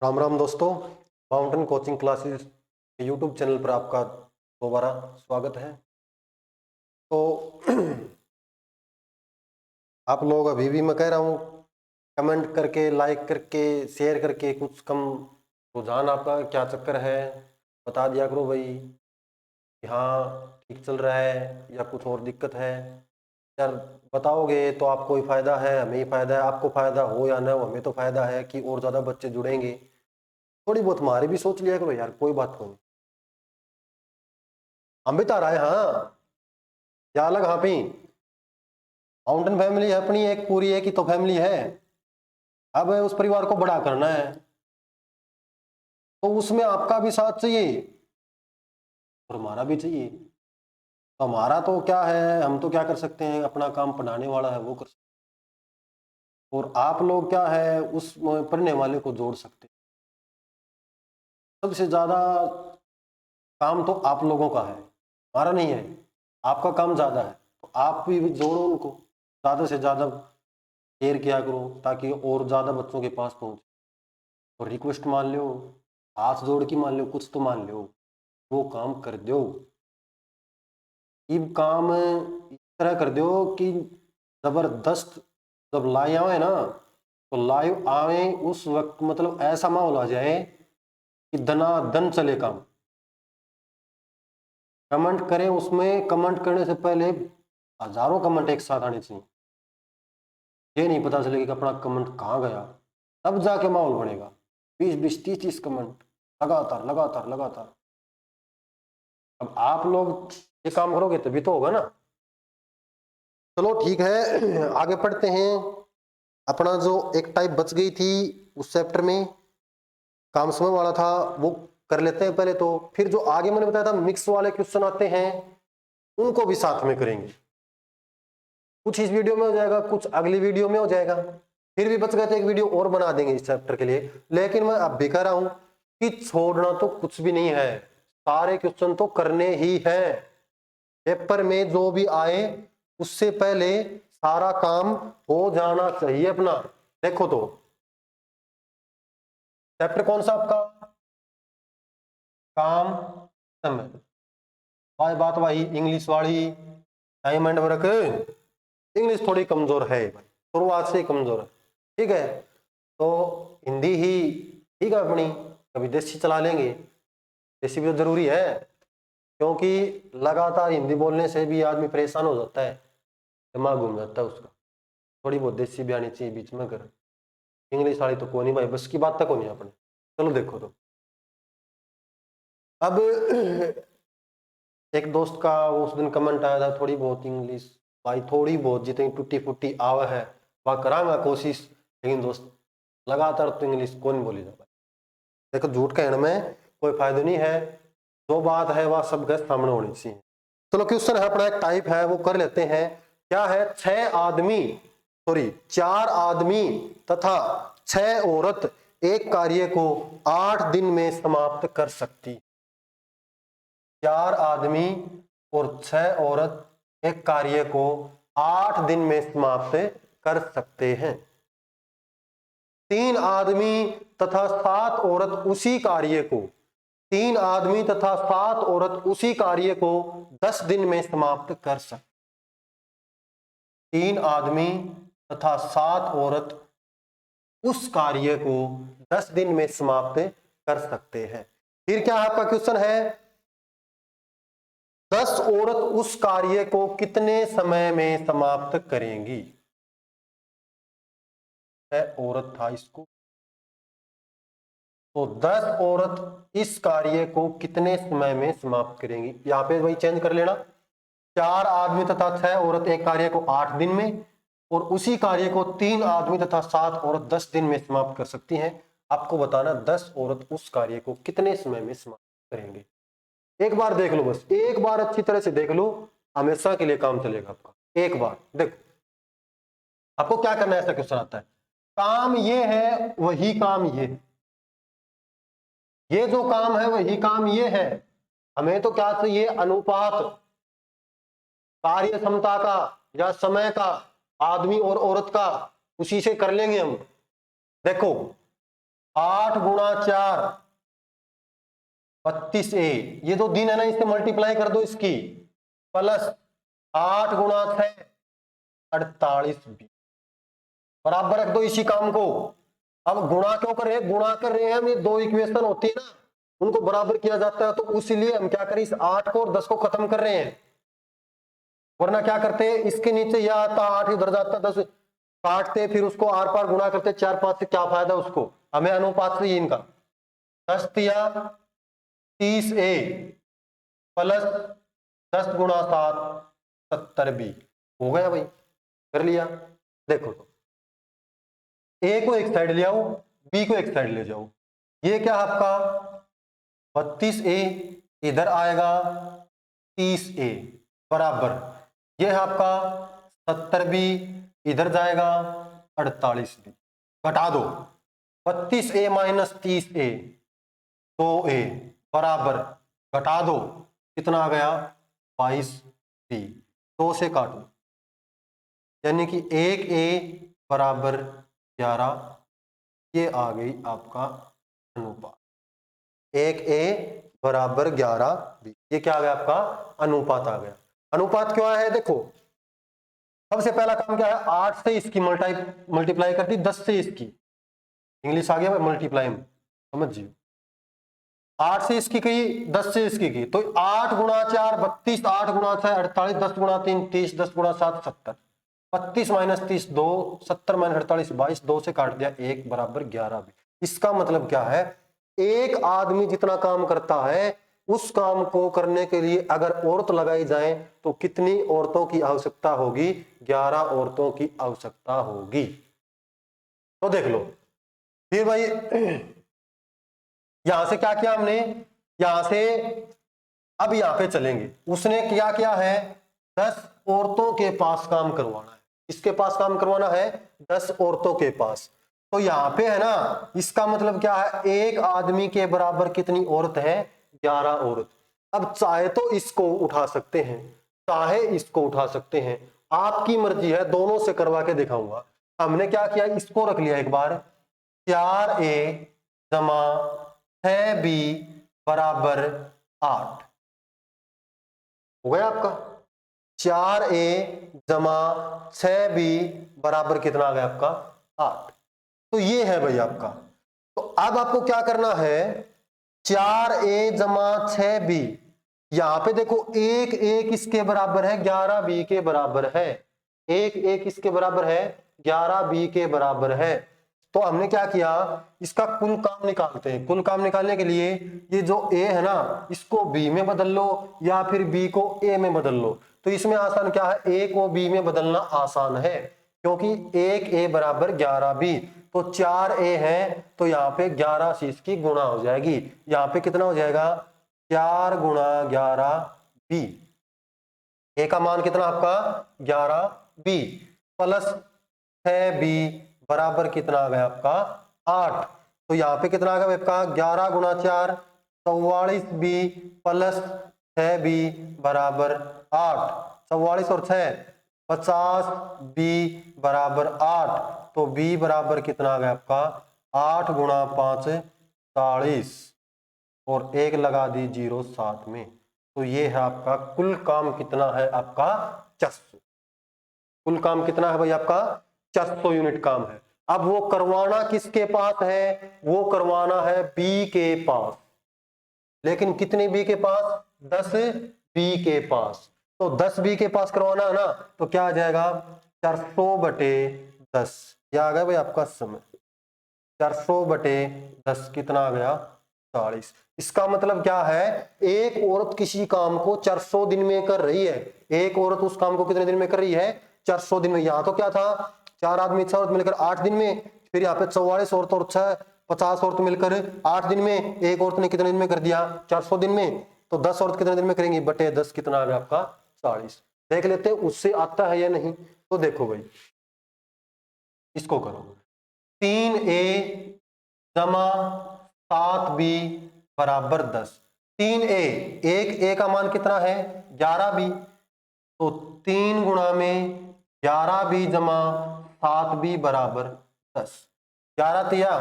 राम राम दोस्तों। Mountain coaching classes YouTube channel पर आपका दोबारा स्वागत है। तो आप लोग अभी भी मैं कह रहा हूँ कमेंट करके, लाइक करके, शेयर करके कुछ कम रुझान आपका क्या चक्कर है बता दिया करो भाई कि हाँ ठीक चल रहा है या कुछ और दिक्कत है। यार बताओगे तो आपको ही फायदा है, हमें ही फायदा है। आपको फायदा हो या ना हो, हमें तो फायदा है कि और ज़्यादा बच्चे जुड़ेंगे। थोड़ी बहुत हमारी भी सोच लिया करो यार, कोई बात नहीं। हम भी तो आ रहा है। हाँ, क्या अलग हाँ भी माउंटेन फैमिली अपनी एक पूरी एक ही तो फैमिली है। अब उस परिवार को बड़ा करना है तो उसमें आपका भी साथ चाहिए और हमारा भी चाहिए। तो हमारा तो क्या है, हम तो क्या कर सकते हैं, अपना काम पढ़ाने वाला है वो कर सकते हैं। और आप लोग क्या है, उस पढ़ने वाले को जोड़ सकते हैं। सबसे ज्यादा काम तो आप लोगों का है, हमारा नहीं है। आपका काम ज्यादा है तो आप भी जोड़ो उनको, ज्यादा से ज्यादा शेयर किया करो ताकि और ज्यादा बच्चों के पास पहुंचे। और रिक्वेस्ट मान लो, हाथ जोड़ के मान लो, कुछ तो मान लो, वो काम कर दो। ये काम इस तरह कर दो कि जबरदस्त जब लाइव आए ना, तो लाइव आए उस वक्त मतलब ऐसा माहौल आ जाए कि दनादन चले काम। कमेंट करें, उसमें कमेंट करने से पहले हजारों कमेंट एक साथ आने चाहिए। ये नहीं पता चलेगा कि अपना कमेंट कहाँ गया, तब जाके माहौल बनेगा। 20-20, 30-30 कमेंट लगातार लगातार लगातार। अब आप लोग ये काम करोगे तभी तो होगा ना। चलो ठीक है, आगे पढ़ते हैं। अपना जो एक टाइप बच गई थी उस चैप्टर में, काम समय वाला था, वो कर लेते हैं पहले। तो फिर जो आगे मैंने बताया था मिक्स वाले क्वेश्चन आते हैं, उनको भी साथ में करेंगे। कुछ इस वीडियो में हो जाएगा, कुछ अगली वीडियो में हो जाएगा। फिर भी बच गए तो एक वीडियो और बना देंगे इस चैप्टर के लिए। लेकिन मैं अब भी कह रहा हूं कि छोड़ना तो कुछ भी नहीं है, सारे क्वेश्चन तो करने ही है। पेपर में जो भी आए उससे पहले सारा काम हो जाना चाहिए अपना। देखो तो चैप्टर कौन सा आपका, काम समय। भाई बात भाई इंग्लिश वाली, टाइम एंड वर्क। इंग्लिश थोड़ी कमजोर है भाई, शुरुआत से ही कमजोर है। ठीक है, तो हिंदी ही ठीक है अपनी। कभी देसी चला लेंगे, देसी भी तो जरूरी है, क्योंकि लगातार हिंदी बोलने से भी आदमी परेशान हो जाता है, दिमाग घूम जाता है उसका। थोड़ी बहुत देसी भी आनी चाहिए बीच में कर। इंग्लिश वाली तो कोई नहीं भाई, बस की बात तक नहीं अपने। चलो देखो तो अब एक दोस्त का उस दिन कमेंट आया था, थोड़ी बहुत इंग्लिश भाई, थोड़ी बहुत जितनी टूटी फूटी आवा है वह करांगा कोशिश। लेकिन दोस्त लगातार तो इंग्लिश कौन बोली जाता है। देखो झूठ कहने में कोई फायदा नहीं है, जो बात है वह सबके सामने होनी चाहिए। चलो क्वेश्चन है अपना, एक टाइप है वो कर लेते हैं। क्या है, 6 आदमी, सॉरी 4 आदमी तथा 6 औरत एक कार्य को 8 दिन में समाप्त कर सकती। 4 आदमी और 6 औरत एक कार्य को 8 दिन में समाप्त कर सकते हैं। 3 आदमी तथा 7 औरत उसी कार्य को, 3 आदमी तथा 7 औरत उसी कार्य को 10 दिन में समाप्त कर सकते। 3 आदमी तथा 7 औरत उस कार्य को 10 दिन में समाप्त कर सकते हैं। फिर क्या आपका क्वेश्चन है, 10 औरत उस कार्य को कितने समय में समाप्त करेंगी। 6 औरत था इसको, तो 10 औरत इस कार्य को कितने समय में समाप्त करेंगी। यहां पे वही चेंज कर लेना, 4 आदमी तथा 6 औरत एक कार्य को 8 दिन में, और उसी कार्य को 3 आदमी तथा 7 औरत 10 दिन में समाप्त कर सकती हैं। आपको बताना 10 औरत उस कार्य को कितने समय में समाप्त करेंगे। एक बार देख लो, बस एक बार अच्छी तरह से देख लो, हमेशा के लिए काम चलेगा आपका। एक बार देखो, आपको क्या करना है, ऐसा क्वेश्चन आता है, काम ये है वही काम ये जो काम है वही काम ये है। हमें तो क्या चाहिए, अनुपात कार्य क्षमता का या समय का, आदमी और औरत का, उसी से कर लेंगे हम। देखो 8 गुणा 4 32A, ये दो दिन है ना, इससे मल्टीप्लाई कर दो इसकी, प्लस 8 गुणा 6 48B, बराबर रख दो इसी काम को। अब गुणा क्यों कर रहे हैं, गुणा कर रहे हैं हम, ये दो इक्वेशन होती है ना, उनको बराबर किया जाता है, तो इसलिए हम क्या करें, इस 8 को और 10 को खत्म कर रहे हैं। वरना क्या करते, इसके नीचे यह आता 8 इधर जाता 10 काटते, फिर उसको आर पार गुणा करते 4 5 से, क्या फायदा उसको, हमें अनुपात चाहिए इनका। 10 या 30A प्लस 10 गुणा 7 70B, हो गया भाई, कर लिया। देखो तो ए को एक साइड ले आओ, बी को एक साइड ले जाओ, ये क्या आपका 32A इधर आएगा 30A बराबर, ये आपका 70B इधर जाएगा 48B, घटा दो 32A माइनस 30A 2A बराबर, घटा दो कितना आ गया 22B, 2 से काटो, यानी कि 1A बराबर 11, ये आ गई आपका अनुपात, 1A बराबर 11B, ये क्या आ गया आपका अनुपात आ गया। अनुपात क्यों आया है, देखो सबसे पहला काम क्या है, 8 से इसकी मल्टीप्लाई कर दी, 10 से इसकी, इंग्लिश आ गया मल्टीप्लाई में, समझिए 8 से इसकी की 10 से इसकी की, तो 8 गुणा 4 32, 8 गुणा 6 48, 10 गुणा 3 30, 10 गुणा 7 70, 32 माइनस 30 2, 70 माइनस 48 22, 2 से काट दिया 1 बराबर 11B। इसका मतलब क्या है, एक आदमी जितना काम करता है उस काम को करने के लिए अगर औरत लगाई जाए तो कितनी औरतों की आवश्यकता होगी, 11 औरतों की आवश्यकता होगी। तो देख लो फिर भाई, यहां से क्या किया हमने, यहां से अब यहां पे चलेंगे, उसने क्या किया है, 10 औरतों के पास काम करवाना है, किसके पास काम करवाना है, 10 औरतों के पास। तो यहां पे है ना, इसका मतलब क्या है, एक आदमी के बराबर कितनी औरत है, 11 औरत। अब चाहे तो इसको उठा सकते हैं, चाहे इसको उठा सकते हैं, आपकी मर्जी है, दोनों से करवा के दिखाऊंगा। हमने क्या किया, इसको रख लिया एक बार, 4A जमा 6B बराबर 8, हो गया आपका 4A जमा 6B बराबर कितना आ गया आपका 8। तो ये है भाई आपका। तो अब आपको क्या करना है, 4A जमा 6B, यहां पे देखो एक एक इसके बराबर है, 11B के बराबर है, एक एक इसके बराबर है, 11B के बराबर है। तो हमने क्या किया, इसका कुल काम निकालते हैं। कुल काम निकालने के लिए ये जो A है ना, इसको B में बदल लो या फिर B को A में बदल लो। तो इसमें आसान क्या है, A को B में बदलना आसान है, क्योंकि 1A बराबर 11B, तो 4A है, तो यहाँ पे 11 से इसकी गुणा हो जाएगी, यहाँ पे कितना हो जाएगा 4 गुणा 11B, A का मान कितना आपका 11B प्लस 6B बराबर कितना आ गया आपका 8। तो यहाँ पे कितना आ गया आपका 11 गुणा 4 44B प्लस 6B बराबर 8, 44 और 6 50B बराबर 8, तो B बराबर कितना आ गया आपका 8 गुणा 5 40 और 1 लगा दी 0 साथ में। तो ये है आपका कुल काम कितना है आपका 400, कुल काम कितना है भाई आपका 400 यूनिट काम है। अब वो करवाना किसके पास है, वो करवाना है बी के पास, लेकिन कितने बी के पास 10B के पास। तो 10B के पास करवाना है ना, तो क्या आ जाएगा 400/10, क्या आ गया भाई आपका समय 400/10 कितना आ गया 40। इसका मतलब क्या है, एक औरत किसी काम को 400 दिन में कर रही है, एक औरत उस काम को कितने दिन में कर रही है 400 दिन में। यहां तो क्या था 4 आदमी 6 औरत मिलकर 8 दिन में, फिर यहाँ पे 44 औरत और 6 50 औरत मिलकर 8 दिन में, एक औरत ने कितने दिन में कर दिया 400 दिन में। तो 10 औरत कितने दिन में करेंगी बटे 10 कितना आ गया आपका 40। देख लेते हैं उससे आता है या नहीं। तो देखो भाई इसको करो, 3A जमा 7B बराबर 10। 3A, एक A का मान कितना है 11B, तो 3 गुणा में 11B जमा 7B बराबर 10, 11 तिया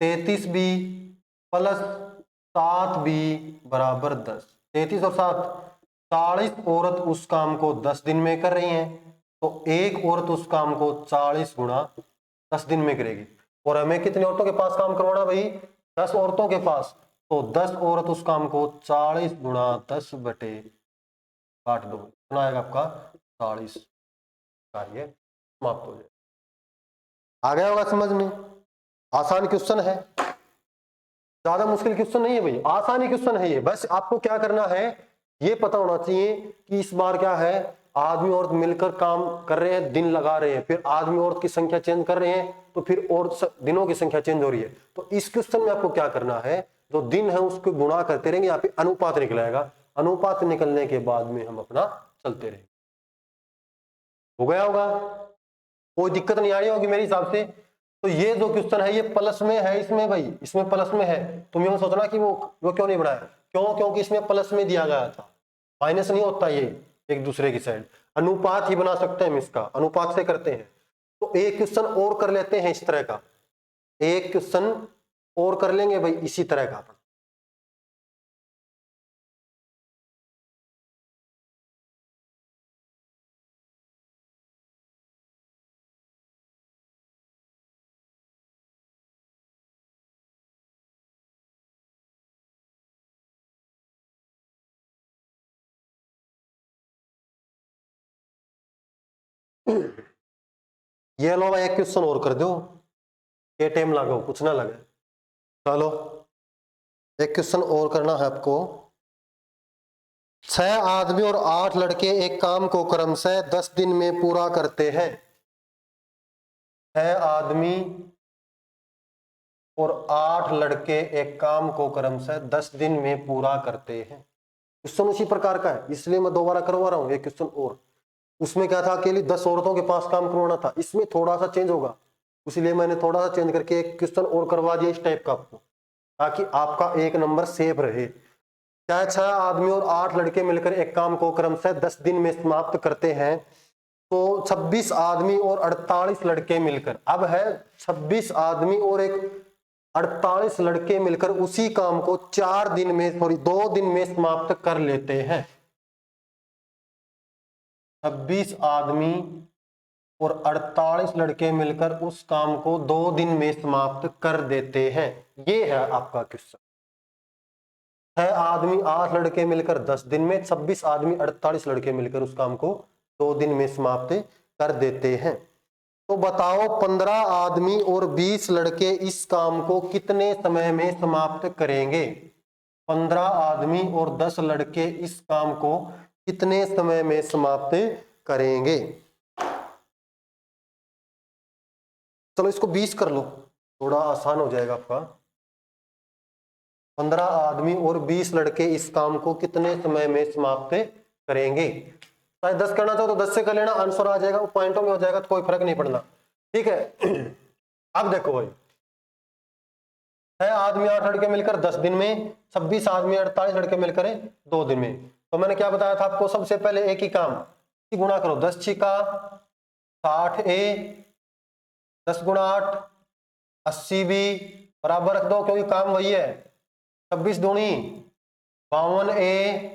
33b प्लस 7b बराबर 10। 33 और 7, 40 औरत उस काम को 10 दिन में कर रही हैं, तो एक औरत उस काम को 40 गुणा 10 दिन में करेगी। और हमें कितनी औरतों के पास काम करवाना भाई? 10 औरतों के पास। तो 10 औरत उस काम को 40 गुणा 10 बटे काट दो, कितना आएगा आपका? 40। कार्य समाप्त हो जाए। आ गया होगा समझ में? आसान क्वेश्चन है, ज्यादा मुश्किल क्वेश्चन नहीं है भाई, आसानी क्वेश्चन है ये। बस आपको क्या करना है, ये पता होना चाहिए कि इस बार क्या है, आदमी औरत मिलकर काम कर रहे हैं, दिन लगा रहे हैं, फिर आदमी औरत की संख्या चेंज कर रहे हैं, तो फिर और दिनों की संख्या चेंज हो रही है। तो इस क्वेश्चन में आपको क्या करना है, जो दिन है उसको गुणा करते रहेंगे, यहाँ पे अनुपात निकलेगा, अनुपात निकलने के बाद में हम अपना चलते रहेंगे। हो गया होगा? कोई दिक्कत नहीं आ रही होगी मेरे हिसाब से। तो ये जो क्वेश्चन है ये प्लस में है, इसमें भाई इसमें प्लस में है। तुम ये सोचना कि वो क्यों नहीं बनाया, क्योंकि इसमें प्लस में दिया गया था, माइनस नहीं होता ये एक दूसरे की साइड। अनुपात ही बना सकते हैं हम, इसका अनुपात से करते हैं। तो एक क्वेश्चन और कर लेते हैं इस तरह का, एक क्वेश्चन और कर लेंगे भाई इसी तरह का। ये लो भाई, एक क्वेश्चन और कर दो, ये टाइम लगाओ, कुछ ना लगे। चलो एक क्वेश्चन और करना है आपको। 6 आदमी और 8 लड़के एक काम को क्रमशः 10 दिन में पूरा करते हैं। 6 आदमी और 8 लड़के एक काम को क्रमशः 10 दिन में पूरा करते हैं। क्वेश्चन उसी प्रकार का है, इसलिए मैं दोबारा करवा रहा हूं एक क्वेश्चन और। उसमें क्या था, अकेली 10 औरतों के पास काम करवाना था, इसमें थोड़ा सा चेंज होगा, इसलिए मैंने थोड़ा सा चेंज करके एक क्वेश्चन और करवा दिया इस टाइप का आपको, ताकि आपका एक नंबर सेफ रहे। चाहे 6 आदमी और 8 लड़के मिलकर एक काम को क्रमशः 10 दिन में समाप्त करते हैं, तो 26 आदमी और 48 लड़के मिलकर, अब है 26 आदमी और 48 लड़के मिलकर उसी काम को 4 दिन में, सॉरी 2 दिन में समाप्त कर लेते हैं। 26 आदमी और 48 लड़के मिलकर उस काम को 2 दिन में समाप्त कर देते हैं। ये है आपका क्वेश्चन। 6 आदमी 8 लड़के मिलकर 10 दिन में, 26 आदमी 48 लड़के मिलकर उस काम को 2 दिन में समाप्त कर देते हैं। तो बताओ 15 आदमी और 20 लड़के इस काम को कितने समय में समाप्त करेंगे? 15 आदमी और 10 लड़के इस काम को कितने समय में समाप्त करेंगे? चलो इसको 20 कर लो, थोड़ा आसान हो जाएगा आपका। 15 आदमी और 20 लड़के इस काम को कितने समय में समाप्त करेंगे? चाहे 10 करना चाहो तो 10 से कर लेना, आंसर आ जाएगा, वो पॉइंटों में हो जाएगा, तो कोई फर्क नहीं पड़ना। ठीक है। अब देखो भाई, 6 आदमी 8 लड़के मिलकर 10 दिन में, 26 आदमी 48 लड़के मिलकर 2 दिन में। तो मैंने क्या बताया था आपको, सबसे पहले एक ही काम की गुणा करो, 10 छिका 60A, 10 गुणा 8 80B बराबर रख दो, क्योंकि काम वही है। 26 दूनी 52A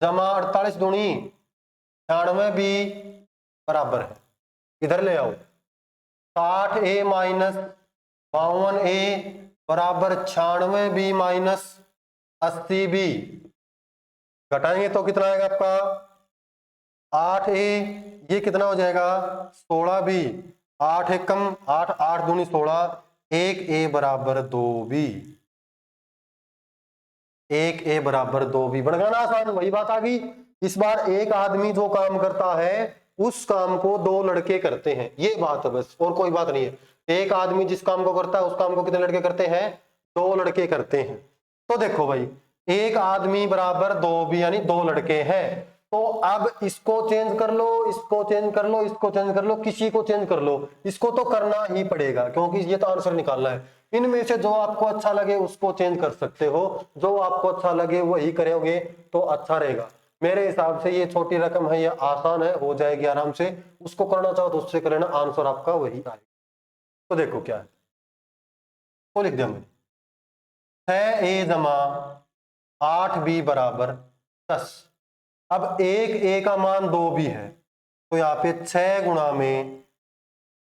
जमा 48 दूनी 96B बराबर है, इधर ले आओ। 60A माइनस 52A बराबर 96B माइनस 80B, घटाएंगे तो कितना आएगा आपका 8A, ये कितना हो जाएगा 16B, 8 एकम 8, 8 दूनी 16, 1A बराबर 2B, 1A बराबर 2B। बन गया ना आसान, वही बात आ गई। इस बार एक आदमी जो काम करता है उस काम को 2 लड़के करते हैं, ये बात है बस, और कोई बात नहीं है। एक आदमी जिस काम को करता है उस काम को कितने लड़के करते हैं? 2 लड़के करते हैं। तो देखो भाई, एक आदमी बराबर 2B यानी 2 लड़के हैं। तो अब इसको चेंज कर लो, इसको चेंज कर लो, इसको चेंज कर लो, किसी को चेंज कर लो, इसको तो करना ही पड़ेगा, क्योंकि ये तो आंसर निकालना है। इनमें से जो आपको अच्छा लगे उसको चेंज कर सकते हो, जो आपको अच्छा लगे वही करोगे तो अच्छा रहेगा। मेरे हिसाब से ये छोटी रकम है, ये आसान है, हो जाएगी आराम से। उसको करना चाहो तो उससे कर लेना, आंसर आपका वही आएगा। तो देखो क्या है, तो लिख दिया मैंने 6a जमा 8b बराबर 10। अब एक ए का मान 2 भी है, तो यहाँ पे 6 गुणा में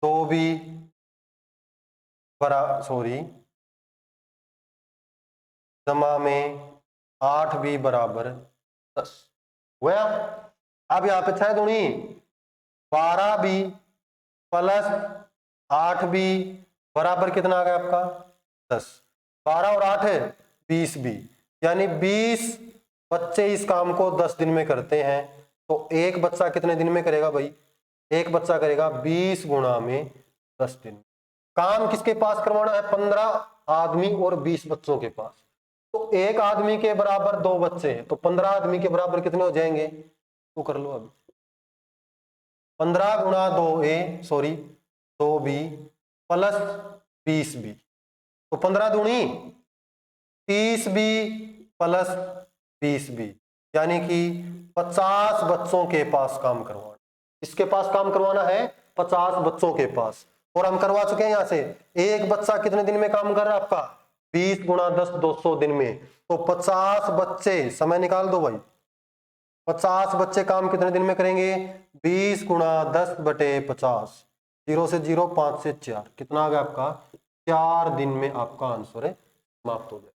2b जमा में 8b बराबर 10 हुआ। अब यहाँ पे 6 दूनी 12b प्लस 8b बराबर कितना आ गया आपका 10। 12 और 8 है 20b, यानी 20 बच्चे इस काम को 10 दिन में करते हैं। तो एक बच्चा कितने दिन में करेगा भाई, एक बच्चा करेगा 20 गुणा में 10 दिन। काम किसके पास करवाना है, 15 आदमी और 20 बच्चों के पास। तो एक आदमी के बराबर 2 बच्चे हैं, तो 15 आदमी के बराबर कितने हो जाएंगे, तो कर लो अभी 15 गुणा 2b प्लस 20b, तो 15 दूनी 30b प्लस 20b, यानी कि 50 बच्चों के पास काम करवाना। इसके पास काम करवाना है 50 बच्चों के पास, और हम करवा चुके हैं। यहां से एक बच्चा कितने दिन में काम कर रहा है आपका 20 गुणा 10 200 दिन में, तो 50 बच्चे, समय निकाल दो भाई, 50 बच्चे काम कितने दिन में करेंगे 20 गुणा 10 बटे 50, 0 से 0 5 से 4, कितना आ गया आपका 4 दिन में आपका आंसर है समाप्त हो जाएगा।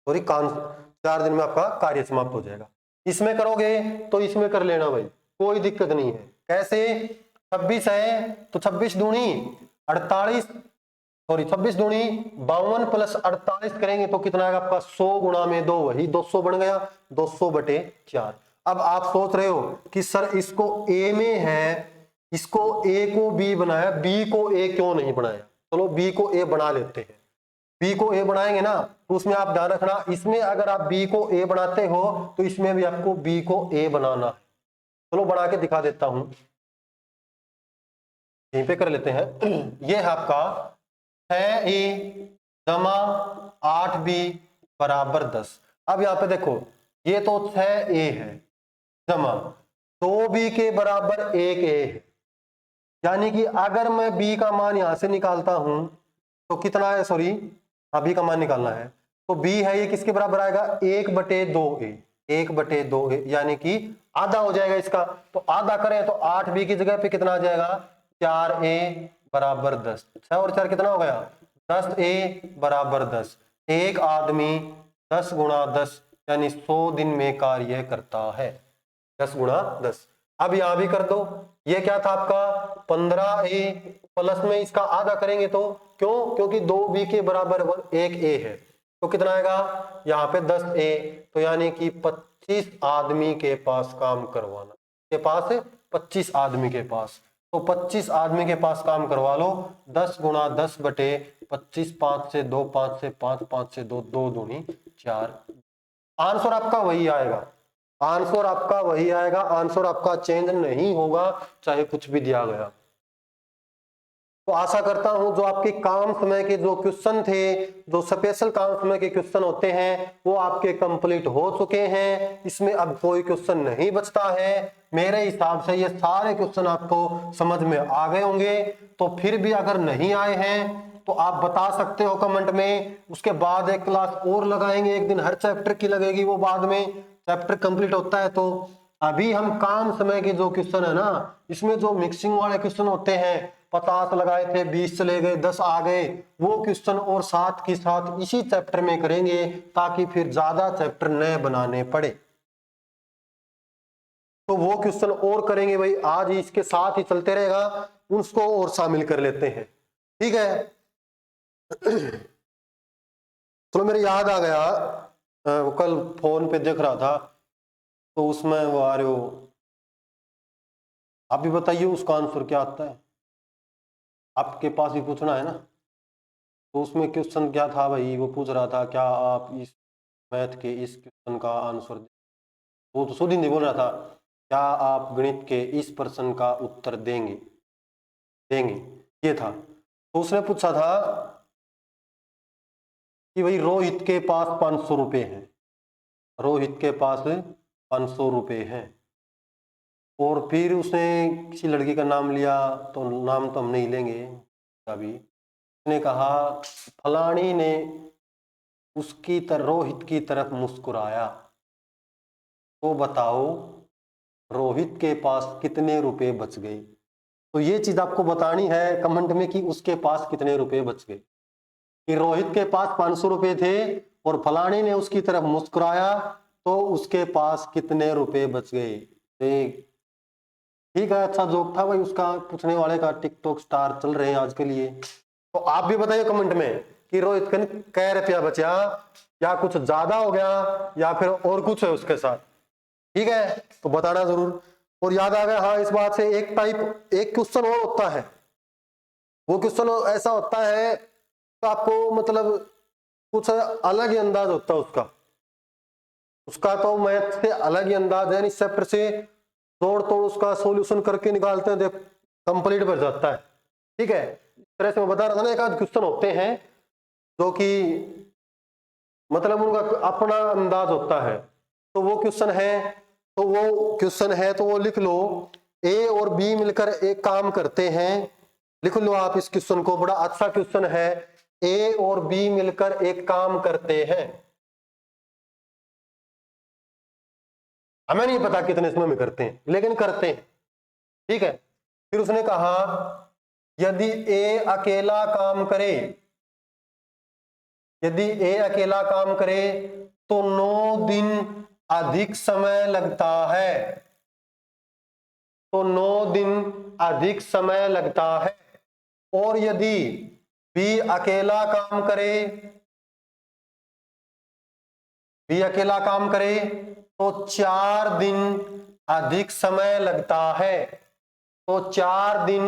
सॉरी 4 दिन में आपका कार्य समाप्त हो जाएगा। इसमें करोगे तो इसमें कर लेना भाई, कोई दिक्कत नहीं है। कैसे, 26 है तो 26 दूनी 48, सॉरी 26 दूनी 52 प्लस 48 करेंगे तो कितना आएगा आपका 100 गुणा में 2, वही 200 बन गया, 200 बटे 4। अब आप सोच रहे हो कि सर इसको ए में है, इसको ए को बी बनाया, बी को ए क्यों नहीं बनाया। चलो बी को ए बना लेते हैं। बी को ए बनाएंगे ना, तो उसमें आप ध्यान रखना, इसमें अगर आप बी को ए बनाते हो तो इसमें भी आपको बी को ए बनाना है। चलो बना के दिखा देता हूं, यहीं पे कर लेते हैं। ये है आपका 6a जमा 8b बराबर 10। अब यहाँ पे देखो, ये तो 6a है जमा 2b के बराबर 1a है, यानी कि अगर मैं b का मान यहां से निकालता हूं तो कितना है, सॉरी b का मान निकालना है, तो b है ये किसके बराबर आएगा 1/2a, 1/2a, यानी कि आधा हो जाएगा इसका। तो आधा करें तो 8b की जगह पे कितना आ जाएगा 4a बराबर 10, 6 और 4 कितना हो गया 10a बराबर 10। एक आदमी 10 गुणा 10 यानी 100 दिन में कार्य करता है, 10 गुणा 10। अब यहां भी कर दो, ये क्या था आपका 15a प्लस में इसका आधा करेंगे तो क्यों, क्योंकि 2b के बराबर 1a है, तो कितना आएगा यहाँ पे 10a, तो यानी कि 25 आदमी के पास काम करवाना, के पास 25 आदमी के पास, तो 25 आदमी के पास काम करवा लो। 10 गुणा 10 बटे 25, 5 से 2, 5 से 5, 5 से 2, 2 दूनी 4, आंसर आपका वही आएगा, आंसर आपका वही आएगा, आंसर आपका चेंज नहीं होगा चाहे कुछ भी दिया गया। तो आशा करता हूं जो आपके काम समय के जो क्वेश्चन थे, जो स्पेशल काम समय के क्वेश्चन होते हैं, वो आपके कंप्लीट हो चुके हैं। इसमें अब कोई क्वेश्चन नहीं बचता है। मेरे हिसाब से ये सारे क्वेश्चन आपको समझ में आ गए होंगे। तो फिर भी अगर नहीं आए हैं तो आप बता सकते हो कमेंट में, उसके बाद एक क्लास और लगाएंगे, एक दिन हर चैप्टर की लगेगी, वो बाद में चैप्टर कंप्लीट होता है। तो अभी हम काम समय के जो क्वेश्चन है ना, इसमें जो मिक्सिंग वाले क्वेश्चन होते हैं, 50 लगाए थे 20 चले गए 10 आ गए, वो क्वेश्चन और साथ के साथ इसी चैप्टर में करेंगे, ताकि फिर ज्यादा चैप्टर नए बनाने पड़े। तो वो क्वेश्चन और करेंगे भाई, आज इसके साथ ही चलते रहेगा, उसको और शामिल कर लेते हैं, ठीक है। चलो मेरे याद आ गया, कल फोन पे देख रहा था तो उसमें वो आ रहे हो, आप भी बताइए उसका आंसर क्या आता है, आपके पास ही पूछना है ना। तो उसमें क्वेश्चन क्या था भाई, वो पूछ रहा था क्या आप इस मैथ के इस क्वेश्चन का आंसर, वो तो खुद ही नहीं बोल रहा था, क्या आप गणित के इस प्रश्न का उत्तर देंगे, देंगे, ये था। तो उसने पूछा था कि भाई रोहित के पास 500 रुपये हैं, रोहित के पास 500 रुपये हैं, और फिर उसने किसी लड़की का नाम लिया, तो नाम तो हम नहीं लेंगे अभी, उसने कहा फलानी ने उसकी रोहित की तरफ मुस्कुराया, तो बताओ रोहित के पास कितने रुपए बच गए। तो ये चीज आपको बतानी है कमेंट में कि उसके पास कितने रुपए बच गए, कि रोहित के पास 500 रुपए थे और फलानी ने उसकी तरफ मुस्कुराया तो उसके पास कितने रुपए बच गए। ठीक है, अच्छा जोक था भाई उसका, पूछने वाले का। टिकटॉक स्टार चल रहे हैं आज के लिए। तो आप भी बताइए कमेंट में कि रोहित का कै रुपया बचा, या कुछ ज्यादा हो गया या फिर और कुछ है उसके साथ। ठीक है, तो बताना जरूर। और याद आ गया, हाँ इस बात से एक क्वेश्चन और होता है। वो क्वेश्चन ऐसा होता है तो आपको मतलब कुछ अलग ही अंदाज होता है उसका तो मैथ से अलग ही अंदाज है, इस चैप्टर से तोड़ तोड़ उसका सॉल्यूशन करके निकालते हैं, कंप्लीट बन जाता है। ठीक है, इस तरह से मैं बता रहा था ना, एक आध क्वेश्चन होते हैं जो कि मतलब उनका अपना अंदाज होता है। तो वो क्वेश्चन है तो वो लिख लो, ए और बी मिलकर एक काम करते हैं। लिख लो आप इस क्वेश्चन को, बड़ा अच्छा क्वेश्चन है। ए और बी मिलकर एक काम करते हैं, हमें नहीं पता कितने समय में करते हैं लेकिन करते हैं। ठीक है, फिर उसने कहा यदि ए अकेला काम करे तो 9 दिन अधिक समय लगता है। तो 9 दिन अधिक समय लगता है। और यदि बी अकेला काम करे तो 4 दिन अधिक समय लगता है। तो 4 दिन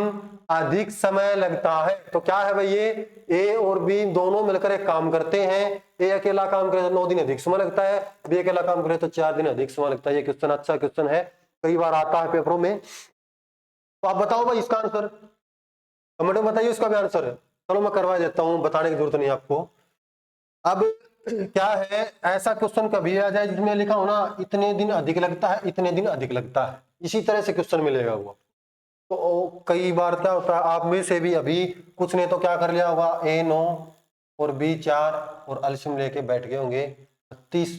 अधिक समय लगता है। तो क्या है भाई, ये ए और बी दोनों मिलकर एक काम करते हैं। ए अकेला काम करे तो 9 दिन अधिक समय लगता है, बी अकेला काम करे तो 4 दिन अधिक समय लगता है। ये क्वेश्चन अच्छा क्वेश्चन है, कई बार आता है पेपरों में। तो आप बताओ भाई इसका आंसर, कमेंट में बताइए इसका भी आंसर है। चलो मैं करवा देता हूं, बताने की जरूरत नहीं आपको। अब क्या है, ऐसा क्वेश्चन कभी आ जाए जिसमें लिखा हो ना इतने दिन अधिक लगता है, इतने दिन अधिक लगता है, इसी तरह से क्वेश्चन मिलेगा वो। तो कई बार क्या होता है, आप में से भी अभी कुछ ने तो क्या कर लिया होगा, ए 9 और बी 4 और एलसीएम लेके बैठ गए होंगे 36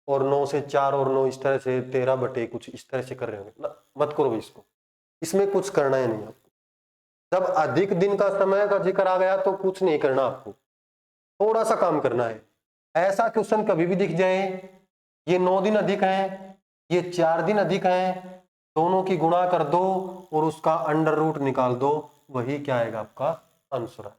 और 9 से 4 और 9 इस तरह से 13 बटे कुछ इस तरह से कर रहे होंगे। मत करो भाई इसको, इसमें कुछ करना ही नहीं आपको। जब अधिक दिन का समय का जिक्र आ गया तो कुछ नहीं करना आपको, थोड़ा सा काम करना है। ऐसा क्वेश्चन कभी भी दिख जाए, ये 9 दिन अधिक है, ये 4 दिन अधिक है, दोनों की गुणा कर दो और उसका अंडर रूट निकाल दो, वही क्या आएगा आपका आंसर है।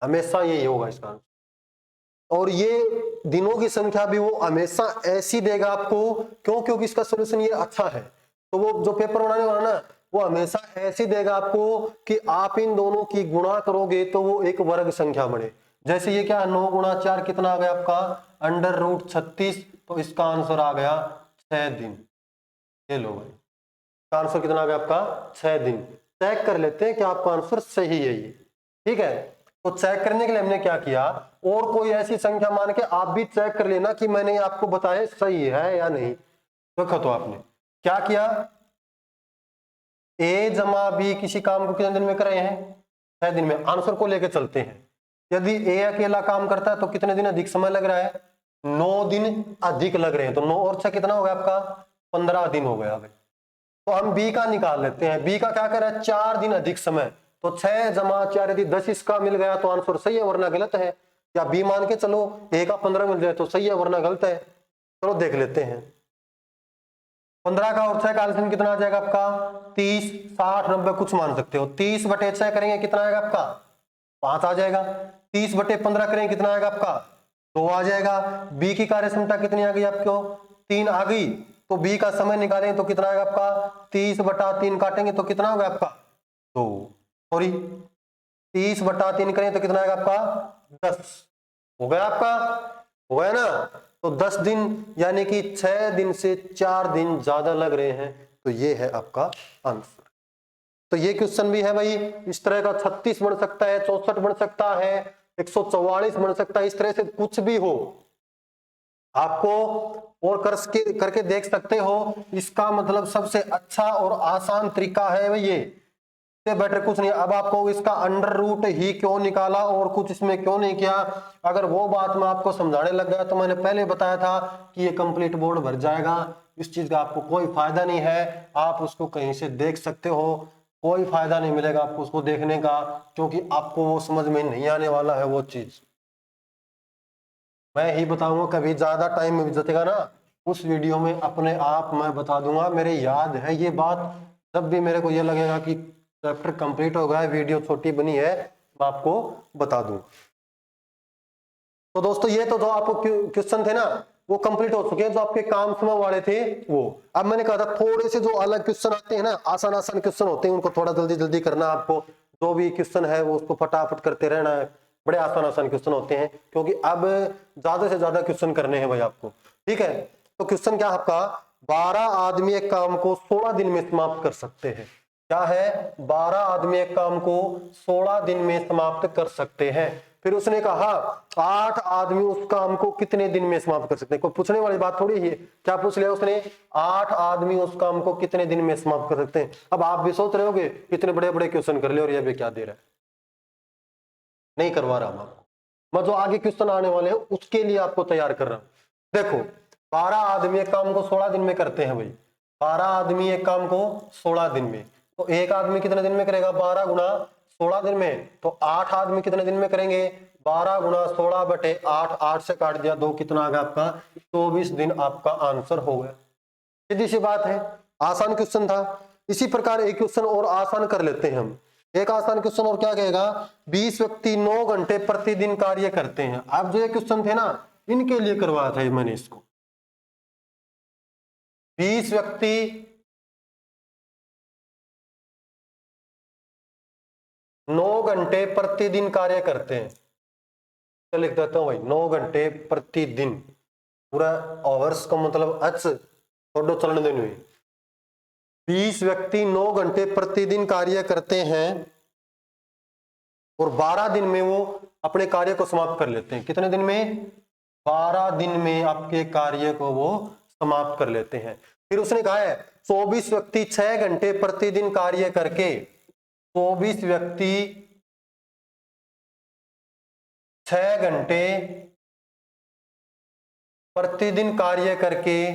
हमेशा यही होगा इसका आंसर। और ये दिनों की संख्या भी वो हमेशा ऐसी देगा आपको, क्यों? क्योंकि इसका सोल्यूशन ये अच्छा है। तो वो जो पेपर बनाने वाला ना, वो हमेशा ऐसी देगा आपको कि आप इन दोनों की गुणा करोगे तो वो एक वर्ग संख्या बने। जैसे ये क्या, 9 गुणा 4 कितना आ गया आपका अंडर रूट 36, तो इसका आंसर आ गया 6 दिन। ये लो भाई, इसका आंसर कितना आ गया आपका 6 दिन। चेक कर लेते हैं कि आपका आंसर सही है ये। ठीक है, तो चेक करने के लिए हमने क्या किया, और कोई ऐसी संख्या मान के आप भी चेक कर लेना कि मैंने आपको बताया सही है या नहीं। देखो तो आपने क्या किया, ए जमा बी किसी काम को कितने दिन में कर रहे हैं, 6 दिन में। आंसर को लेकर चलते हैं। यदि ए अकेला काम करता है तो कितने दिन अधिक समय लग रहा है, 9 दिन अधिक लग रहे हैं। तो 9 और 6 कितना हो गया आपका 15 दिन हो गया। तो हम बी का निकाल लेते हैं। बी का क्या कर रहा है, 4 दिन अधिक समय। तो 6 जमा 4 यदि 10 इसका मिल गया तो आंसर सही है वरना गलत है। या बी मान के चलो ए का 15 मिल जाए तो सही है वरना गलत है। चलो देख लेते हैं। 15 का और 6 का आंसर कितना आ जाएगा आपका 30, 60, 90 कुछ मान सकते हो। 30 बटे 6 करेंगे कितना आएगा आपका 5 आ जाएगा। 30 बटे 15 करेंगे कितना आएगा आपका 2 आ जाएगा। बी की कार्य क्षमता कितनी आ गई आपको 3 आ गई। तो बी का समय निकालेंगे तो कितना आएगा आपका 30 बटा 3 काटेंगे तो कितना होगा आपका 2, सॉरी 30 बटा 3 करें तो कितना आएगा आपका 10 हो गया आपका, हो गया ना। तो 10 दिन यानी कि 6 दिन से 4 दिन ज्यादा लग रहे हैं, तो ये है आपका आंसर। तो ये क्वेश्चन भी है भाई इस तरह का, 36 बन सकता है, 64 बन सकता है, 144 बन सकता है, इस तरह से कुछ भी हो आपको और करके देख सकते हो। इसका मतलब सबसे अच्छा और आसान तरीका है भाई ये, इससे बेटर कुछ नहीं। अब आपको इसका अंडर रूट ही क्यों निकाला और कुछ इसमें क्यों नहीं किया, अगर वो बात मैं आपको समझाने लग गया तो मैंने पहले बताया था कि ये कंप्लीट बोर्ड भर जाएगा, इस चीज का आपको कोई फायदा नहीं है। आप उसको कहीं से देख सकते हो, कोई फायदा नहीं मिलेगा आपको उसको देखने का, क्योंकि आपको वो समझ में नहीं आने वाला है वो चीज। मैं ही बताऊंगा, कभी ज्यादा टाइम बीतेगा ना उस वीडियो में अपने आप मैं बता दूंगा। मेरे याद है ये बात, जब भी मेरे को ये लगेगा कि चैप्टर कंप्लीट हो गया है, वीडियो छोटी बनी है, मैं आपको बता दूं। तो दोस्तों ये तो जो आपको क्वेश्चन थे ना वो कंप्लीट हो चुके हैं, जो आपके काम समय वाले थे वो। अब मैंने कहा था थोड़े से जो अलग क्वेश्चन आते हैं ना, आसान आसान क्वेश्चन होते हैं, उनको थोड़ा जल्दी जल्दी करना आपको। जो भी क्वेश्चन है वो उसको फटाफट करते रहना है, बड़े आसान आसान क्वेश्चन होते हैं, क्योंकि अब ज्यादा से ज्यादा क्वेश्चन करने हैं भाई आपको। ठीक है, तो क्वेश्चन क्या आपका, 12 आदमी एक काम को 16 दिन में समाप्त कर सकते हैं। क्या है, 12 आदमी एक काम को 16 दिन में समाप्त कर सकते हैं। फिर उसने कहा 8 आदमी उस काम को कितने दिन में समाप्त कर सकते हैं। कोई पूछने वाली बात थोड़ी है, क्या पूछ लिया उसने, 8 आदमी उस काम को कितने दिन में समाप्त कर सकते हैं। अब आप भी सोच रहे होगे इतने बड़े बड़े क्वेश्चन कर ले और ये भी क्या दे रहा है, नहीं करवा रहा मैं जो आगे क्वेश्चन आने वाले हैं उसके लिए आपको तैयार कर रहा हूं। देखो 12 आदमी एक काम को 16 दिन में करते हैं भाई, 12 आदमी एक काम को 16 दिन में, तो एक आदमी कितने दिन में करेगा, 12 गुना 16 दिन में, तो 8 आदमी कितने दिन में करेंगे, 12 गुना 16 बटे 8, 8 से काट दिया 2, कितना आ गया आपका, 24 दिन आपका आंसर हो गया। सीधी सी बात है, आसान क्वेश्चन था। इसी प्रकार एक क्वेश्चन और आसान कर लेते हैं हम। एक आसान क्वेश्चन और क्या कहेगा, 20 व्यक्ति 9 घंटे प्रतिदिन कार्य करते हैं। अब जो ये क्वेश्चन थे ना इनके लिए करवाया था मैंने इसको। 20 व्यक्ति 9 घंटे प्रतिदिन कार्य करते हैं, तो लिख देता हूं भाई 9 घंटे प्रतिदिन, पूरा आवर्स का मतलब एच थोड़ो चलन दिन हुई। 20 व्यक्ति 9 घंटे प्रतिदिन कार्य करते हैं और 12 दिन में वो अपने कार्य को समाप्त कर लेते हैं। कितने दिन में, 12 दिन में आपके कार्य को वो समाप्त कर लेते हैं। फिर उसने कहा है 24 व्यक्ति 6 घंटे प्रतिदिन कार्य करके, 24 व्यक्ति 6 घंटे प्रतिदिन कार्य करके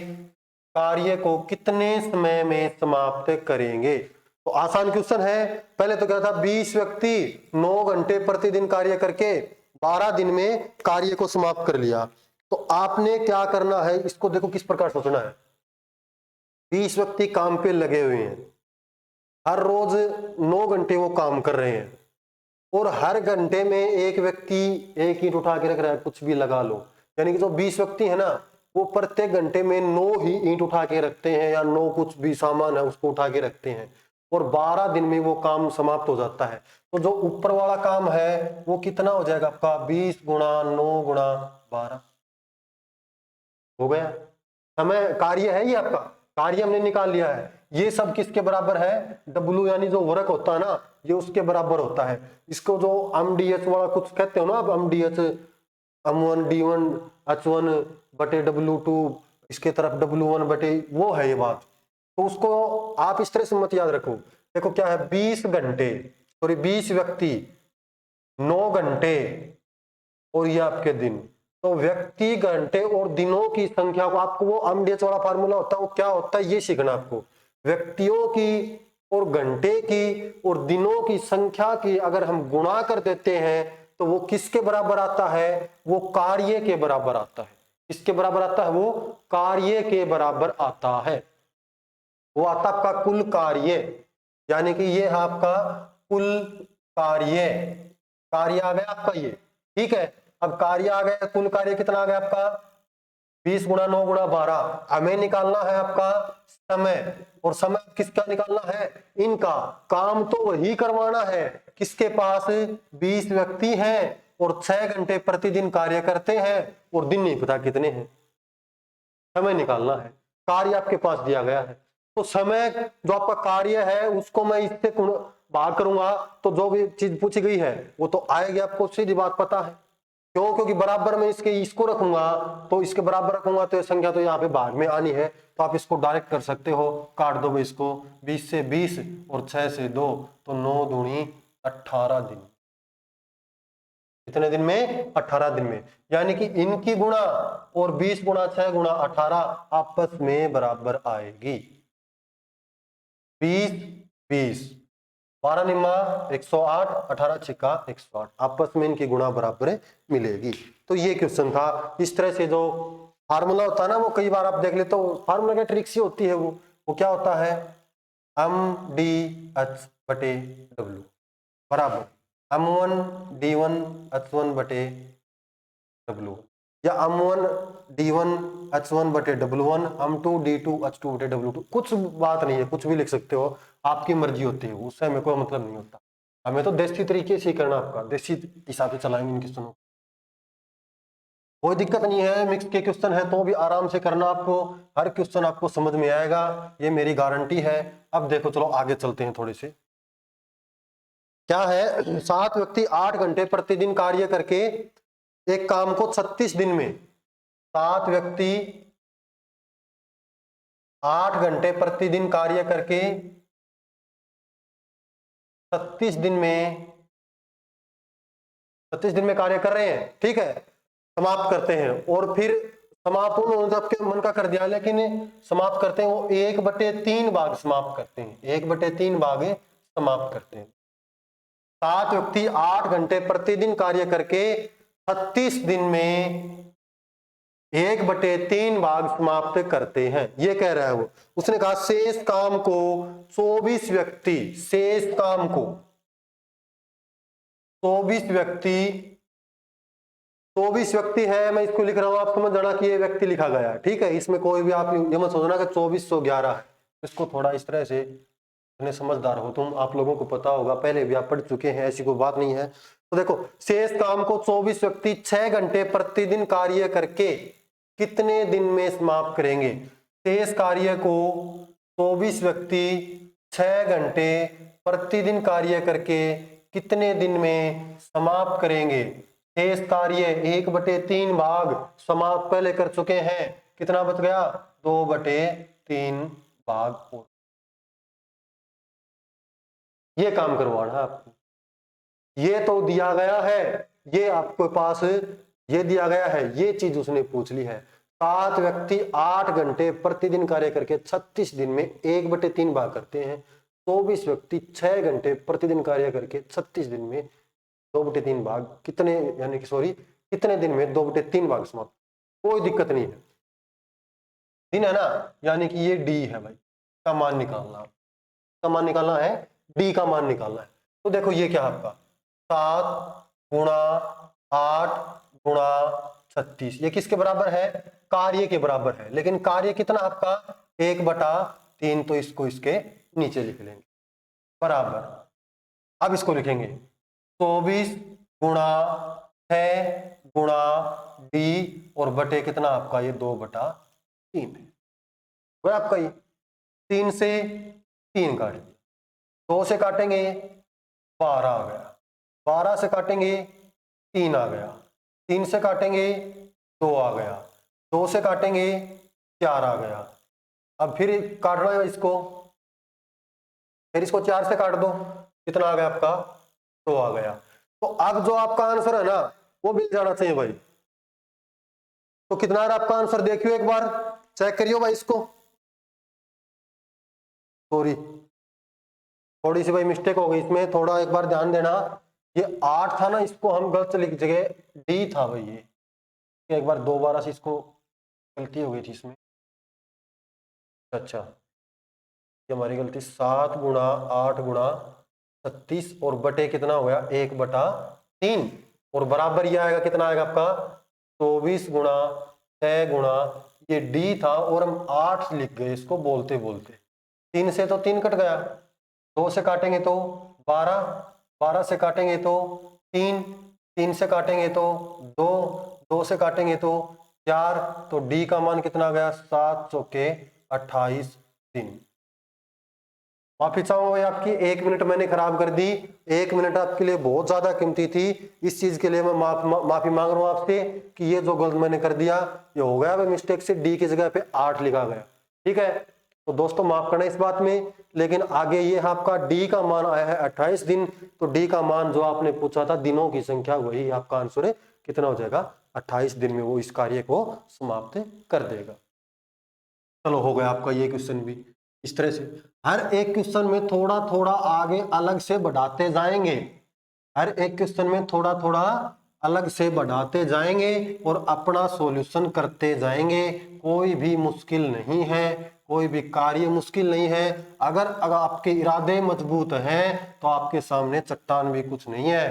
कार्य को कितने समय में समाप्त करेंगे। तो आसान क्वेश्चन है। पहले तो क्या था, 20 व्यक्ति 9 घंटे प्रतिदिन कार्य करके 12 दिन में कार्य को समाप्त कर लिया। तो आपने क्या करना है, इसको देखो किस प्रकार सोचना है। 20 व्यक्ति काम पे लगे हुए हैं, हर रोज 9 घंटे वो काम कर रहे हैं, और हर घंटे में एक व्यक्ति एक ईंट उठा के रख रहा है, कुछ भी लगा लो, यानी कि जो 20 व्यक्ति है ना वो प्रत्येक घंटे में 9 ही ईंट उठा के रखते हैं, या 9 कुछ भी सामान है उसको उठा के रखते हैं, और 12 दिन में वो काम समाप्त हो जाता है। तो जो ऊपर वाला काम है वो कितना हो जाएगा आपका, 20 गुणा 9 गुणा 12 हो गया। समय कार्य है ये आपका, कार्य हमने निकाल लिया है। ये सब किसके बराबर है, W यानी जो वर्क होता है ना ये उसके बराबर होता है। इसको जो MDH वाला कुछ कहते हो ना आप, MDH M1 D1 H1 बटे W2, इसके तरफ W1 बटे, वो है ये बात। तो उसको आप इस तरह से मत याद रखो। देखो क्या है, 20 घंटे सॉरी 20 व्यक्ति 9 घंटे और ये आपके दिन, तो व्यक्ति घंटे और दिनों की संख्या को, आपको वो MDH वाला फार्मूला होता है वो क्या होता है ये सीखना आपको। व्यक्तियों की और घंटे की और दिनों की संख्या की अगर हम गुणा कर देते हैं तो वो किसके बराबर आता है, वो कार्य के बराबर आता है। किसके बराबर आता है, वो कार्य के बराबर आता है। वो आता आपका कुल कार्य, यानी कि ये है आपका कुल कार्य। कार्य आ गया आपका ये, ठीक है। अब कार्य आ गया, कुल कार्य कितना आ गया आपका, 20 गुणा 9 गुणा 12। हमें निकालना है आपका समय, और समय किसका निकालना है, इनका। काम तो वही करवाना है, किसके पास 20 व्यक्ति हैं और 6 घंटे प्रतिदिन कार्य करते हैं और दिन नहीं पता कितने हैं, समय निकालना है। कार्य आपके पास दिया गया है, तो समय जो आपका कार्य है उसको मैं इससे भाग करूंगा तो जो भी चीज पूछी गई है वो तो आएगी, आपको सीधी बात पता है। क्यों? क्योंकि बराबर में इसके इसको रखूंगा तो इसके बराबर रखूंगा तो ये संख्या तो यहाँ पे भाग में आनी है, तो आप इसको डायरेक्ट कर सकते हो, काट दो भाई इसको, 20 से 20 और 6 से 2, तो 9 दूनी 18 दिन। कितने दिन में? 18 दिन में। यानी कि इनकी गुणा और 20 गुणा 6 गुणा 18 आपस में बराबर आएगी। 20 20 12 निम्मा 108, 18 छिक्का 108, आपस में इनकी गुणा बराबर मिलेगी। तो ये क्वेश्चन था। इस तरह से जो फार्मूला होता है ना, वो कई बार आप देख लेते हो, फार्मूला की ट्रिक्स ही होती है। वो क्या होता है? M/D/H बटे W बराबर M1D1H1 बटे W, या M1D1H1 बटे W1, M2D2H2 बटे W2। कुछ बात नहीं है, कुछ भी लिख सकते हो, आपकी मर्जी होती है, उससे हमें कोई मतलब नहीं होता। हमें तो देसी तरीके से ही करना, आपका देसी हिसाब से चलाएंगे इन क्वेश्चनों। कोई दिक्कत नहीं है, मिक्स के क्वेश्चन है तो भी आराम से करना, आपको हर क्वेश्चन आपको समझ में आएगा, ये मेरी गारंटी है। अब देखो, चलो आगे चलते हैं थोड़े से। क्या है? 7 व्यक्ति 8 घंटे प्रतिदिन कार्य करके एक काम को 36 दिन में, 7 व्यक्ति 8 घंटे प्रतिदिन कार्य करके 36 दिन में 36 दिन में कार्य कर रहे हैं, ठीक है, समाप्त करते हैं। और फिर समाप्त उन्होंने आपके मन का कर दिया, लेकिन समाप्त करते हैं वो 1/3 भाग समाप्त करते हैं, 1/3 भाग समाप्त करते हैं। 7 व्यक्ति 8 घंटे प्रतिदिन कार्य करके 36 दिन में 1/3 भाग समाप्त करते हैं, ये कह रहा है वो। उसने कहा शेष काम को 24 व्यक्ति, शेष काम को 24 व्यक्ति, 24 व्यक्ति है, मैं इसको लिख रहा हूं, आप समझ जाना कि ये व्यक्ति लिखा गया है, ठीक है। इसमें कोई भी आप ये मत सोचना कि 2411 है, इसको थोड़ा इस तरह से, इतने समझदार हो तुम, आप लोगों को पता होगा, पहले भी आप पढ़ चुके हैं, ऐसी कोई बात नहीं है। तो देखो, शेष काम को 24 व्यक्ति 6 घंटे प्रतिदिन कार्य करके कितने दिन में समाप्त करेंगे? शेष कार्य को 24 व्यक्ति 6 घंटे प्रतिदिन कार्य करके कितने दिन में समाप्त करेंगे? शेष कार्य 1/3 भाग समाप्त पहले कर चुके हैं, कितना बच गया? 2/3 भाग। और ये काम करवाना है आपको, ये तो दिया गया है, ये आपके पास ये दिया गया है, ये चीज उसने पूछ ली है। 7 व्यक्ति 8 घंटे प्रतिदिन कार्य करके 36 दिन में 1/3 भाग करते हैं, 24 व्यक्ति 6 घंटे प्रतिदिन कार्य करके 36 दिन में 2/3 भाग, कितने, यानी कि सॉरी, कितने दिन में 2/3 भाग समाप्त। कोई दिक्कत नहीं है, दिन है ना, यानी कि ये डी है भाई, का मान निकालना, का मान निकालना है, डी का मान निकालना है। तो देखो ये क्या है आपका, 7 गुणा 8 गुणा 36, ये किसके बराबर है? कार्य के बराबर है, लेकिन कार्य कितना आपका? 1/3, तो इसको इसके नीचे लिख लेंगे, बराबर। अब इसको लिखेंगे 24 गुणा 6 गुणा डी, और बटे कितना आपका? ये 2/3 है, वह आपका ये 3 से 3 काट दिया, 2 से काटेंगे 12 आ गया, 12 से काटेंगे 3 आ गया, 3 से काटेंगे 2 आ गया, 2 से काटेंगे 4 आ गया। अब फिर काटना है इसको, फिर इसको 4 से काट दो, कितना आ गया आपका? 2 आ गया। तो अब जो आपका आंसर है ना, वो मिल जाना चाहिए भाई। तो कितना है आपका आंसर? देखियो एक बार, चेक करियो भाई इसको। सॉरी, थोड़ी सी भाई मिस्टेक हो गई इसमें, थोड़ा एक बार ध्यान देना। ये 8 था ना, इसको हम गलत लिख जगह डी था भाई, ये एक बार दोबारा से इसको गलती हो गई थी इसमें। अच्छा, ये हमारी गलती। 7 गुणा 8 गुणा 36 और बटे कितना हो गया? 1/3, और बराबर ये आएगा, कितना आएगा आपका? 24 गुणा 6 गुणा, ये डी था और हम 8 लिख गए इसको बोलते बोलते। 3 से तो 3 कट गया, 2 से काटेंगे तो 12, 12 से काटेंगे तो 3, 3 से काटेंगे तो 2, 2 से काटेंगे तो 4, तो डी का मान कितना गया? 7 चौके 28 दिन। माफी चाहूंगा भाई, आपकी 1 मिनट मैंने खराब कर दी। 1 मिनट आपके लिए बहुत ज्यादा कीमती थी। इस चीज के लिए मैं माफी मांग रहा हूं आपसे कि ये जो गलत मैंने कर दिया ये हो गया भाई मिस्टेक से, डी की जगह पे 8 लिखा गया। ठीक है, तो दोस्तों माफ करना इस बात में। लेकिन आगे ये आपका डी का मान आया है 28 दिन, तो डी का मान जो आपने पूछा था दिनों की संख्या, वही आपका आंसर है। कितना हो जाएगा? 28 दिन में वो इस कार्य को समाप्त कर देगा। चलो हो गया आपका ये क्वेश्चन भी। इस तरह से हर एक क्वेश्चन में थोड़ा थोड़ा आगे अलग से बढ़ाते जाएंगे, हर एक क्वेश्चन में थोड़ा थोड़ा अलग से बढ़ाते जाएंगे और अपना सॉल्यूशन करते जाएंगे। कोई भी मुश्किल नहीं है, कोई भी कार्य मुश्किल नहीं है। अगर आपके इरादे मजबूत हैं तो आपके सामने चट्टान भी कुछ नहीं है।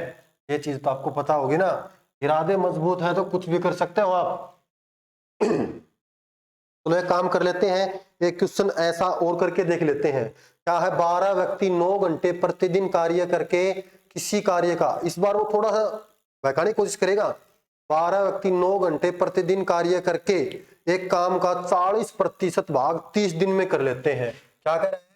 ये चीज तो आपको पता होगी ना, इरादे मजबूत है तो कुछ भी कर सकते हो आप। तो एक काम कर लेते हैं, एक क्वेश्चन ऐसा और करके देख लेते हैं। क्या है? 12 व्यक्ति 9 घंटे प्रतिदिन कार्य करके किसी कार्य का, इस बार वो थोड़ा सा वैज्ञानिक कोशिश करेगा। 12 व्यक्ति 9 घंटे प्रतिदिन कार्य करके एक काम का 40% भाग 30 दिन में कर लेते हैं। क्या कर रहे हैं?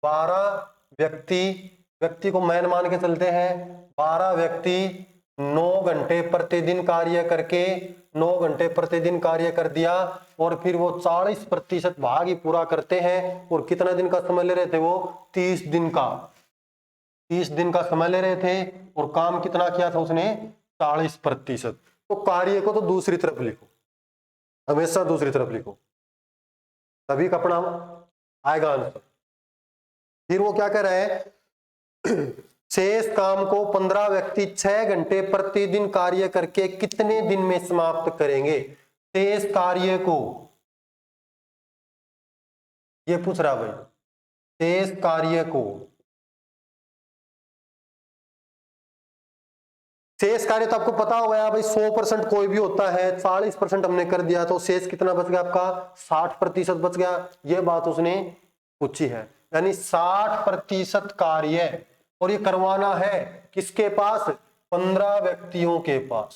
12 व्यक्ति को मैन मान के चलते हैं। 12 व्यक्ति 9 घंटे प्रतिदिन कार्य करके 9 घंटे प्रतिदिन कार्य कर दिया और फिर वो 40% भाग ही पूरा करते हैं। और कितना दिन का समय ले रहे थे वो? 30 दिन का, 30 दिन का समय ले रहे थे। और काम कितना किया था उसने? 40%। तो कार्य को तो दूसरी तरफ लिखो, हमेशा दूसरी तरफ लिखो, तभी का अपना आएगा आंसर। फिर वो क्या कह रहे हैं? शेष काम को 15 व्यक्ति 6 घंटे प्रतिदिन कार्य करके कितने दिन में समाप्त करेंगे? शेष कार्य को ये पूछ रहा भाई, शेष कार्य को, शेष कार्य तो आपको पता होगा भाई 100% कोई भी होता है, 40% हमने कर दिया तो शेष कितना बच गया आपका? 60% बच गया। ये बात उसने पूछी है, यानी 60% कार्य, और ये करवाना है किसके पास? 15 व्यक्तियों के पास।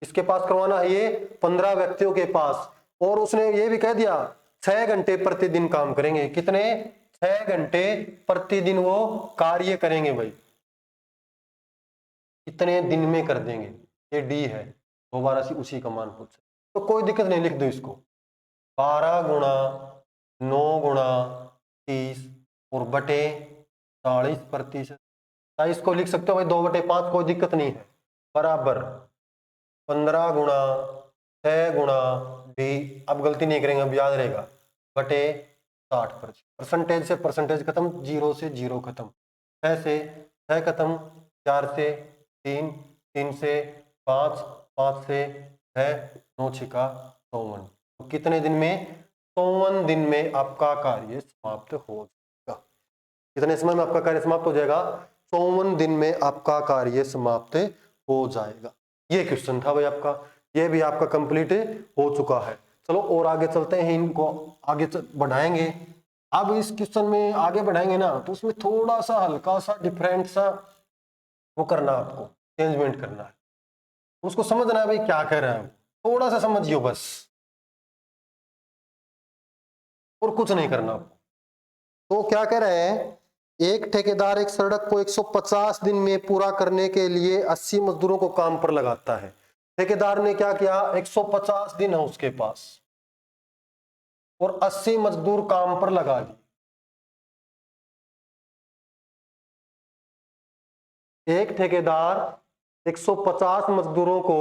किसके पास करवाना है ये? 15 व्यक्तियों के पास। और उसने ये भी कह दिया 6 घंटे प्रतिदिन काम करेंगे। कितने? 6 घंटे प्रतिदिन वो कार्य करेंगे भाई। कितने दिन में कर देंगे? ये डी है, दोबारा से उसी का मान पूछ, तो कोई दिक्कत नहीं, लिख दो इसको। 12 गुणा 9 गुणा 30 और बटे 40%। इसको लिख सकते हो भाई 2/5, कोई दिक्कत नहीं है, बराबर 15 गुणा 6 गुणा डी, अब गलती नहीं करेंगे, अब याद रहेगा, बटे 60%। परसेंटेज से परसेंटेज खत्म, 0 से 0 खत्म, 6 से 6 खत्म, 4 से 3, 3 से 5, 5 से 6, 9 छिका 54। तो कितने दिन में? 54 दिन में आपका कार्य समाप्त हो जाएगा। कितने समय में आपका कार्य समाप्त हो जाएगा? 54 दिन में आपका कार्य समाप्त हो जाएगा। ये क्वेश्चन था भाई आपका, ये भी आपका कंप्लीट हो चुका है। चलो और आगे चलते हैं, इनको आगे बढ़ाएंगे। अब इस क्वेश्चन में आगे बढ़ाएंगे ना, तो उसमें थोड़ा सा हल्का सा डिफरेंट सा वो करना, आपको चेंजमेंट करना है, उसको समझना है भाई क्या कह रहा है, थोड़ा सा समझियो बस, और कुछ नहीं करना आपको। तो क्या कह रहे हैं? एक ठेकेदार एक सड़क को 150 दिन में पूरा करने के लिए 80 मजदूरों को काम पर लगाता है। ठेकेदार ने क्या किया? 150 दिन है उसके पास और 80 मजदूर काम पर लगा दिए। एक ठेकेदार 150 मजदूरों को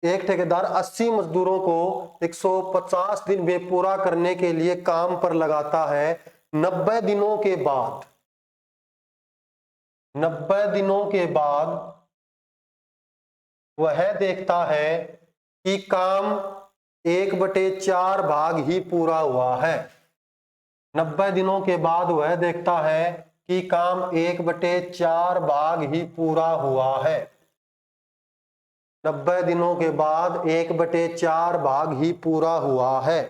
एक ठेकेदार 80 मजदूरों को 150 दिन में पूरा करने के लिए काम पर लगाता है। 90 दिनों के बाद 90 दिनों के बाद वह देखता है कि काम 1/4 भाग ही पूरा हुआ है। 90 दिनों के बाद वह देखता है कि काम 1/4 भाग ही पूरा हुआ है। 90 दिनों के बाद 1/4 भाग ही पूरा हुआ है।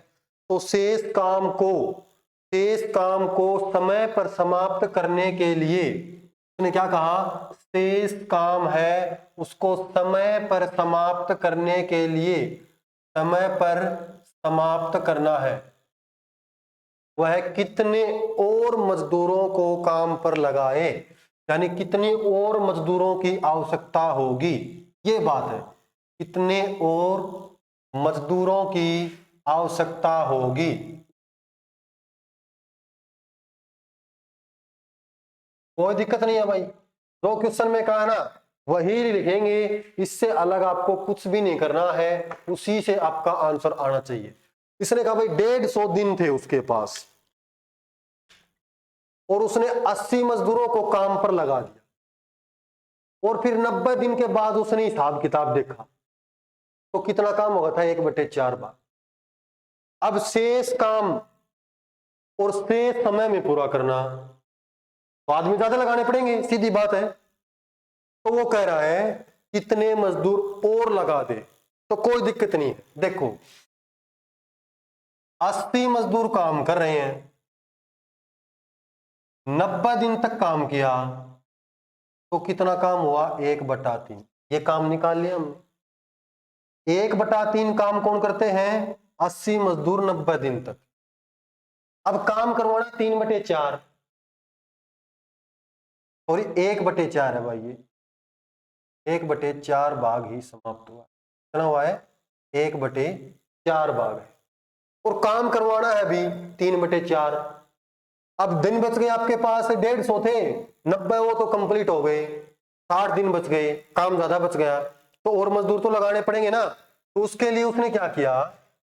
तो शेष काम को समय पर समाप्त करने के लिए उसने क्या कहा? शेष काम है उसको समय पर समाप्त करने के लिए समय पर समाप्त करना है। वह कितने और मजदूरों को काम पर लगाए, यानी कितने और मजदूरों की आवश्यकता होगी, ये बात है, कितने और मजदूरों की आवश्यकता होगी। कोई दिक्कत नहीं है भाई, जो क्वेश्चन में कहा ना वही लिखेंगे, इससे अलग आपको कुछ भी नहीं करना है, उसी से आपका आंसर आना चाहिए। इसने कहा भाई 150 दिन थे उसके पास और उसने 80 मजदूरों को काम पर लगा दिया और फिर 90 दिन के बाद उसने हिसाब किताब देखा तो कितना काम होगा था, 1/4 बार। अब शेष काम और शेष समय में पूरा करना तो आदमी ज्यादा लगाने पड़ेंगे, सीधी बात है। तो वो कह रहा है कितने मजदूर और लगा दे, तो कोई दिक्कत नहीं है। देखो 80 मजदूर काम कर रहे हैं, 90 दिन तक काम किया तो कितना काम हुआ, 1/3। ये काम निकाल लिया हमने। 1/3 काम कौन करते हैं, 80 मजदूर 90 दिन तक। अब काम करवाना 3/4 और 1/4 है भाई, ये 1/4 भाग ही समाप्त हुआ। कितना हुआ है, 1/4 भाग है और काम करवाना है अभी 3/4। अब दिन बच गए आपके पास, 150 थे, 90 वो तो कंप्लीट हो गए, 60 दिन बच गए, काम ज्यादा बच गया तो और मजदूर तो लगाने पड़ेंगे ना। तो उसके लिए उसने क्या किया,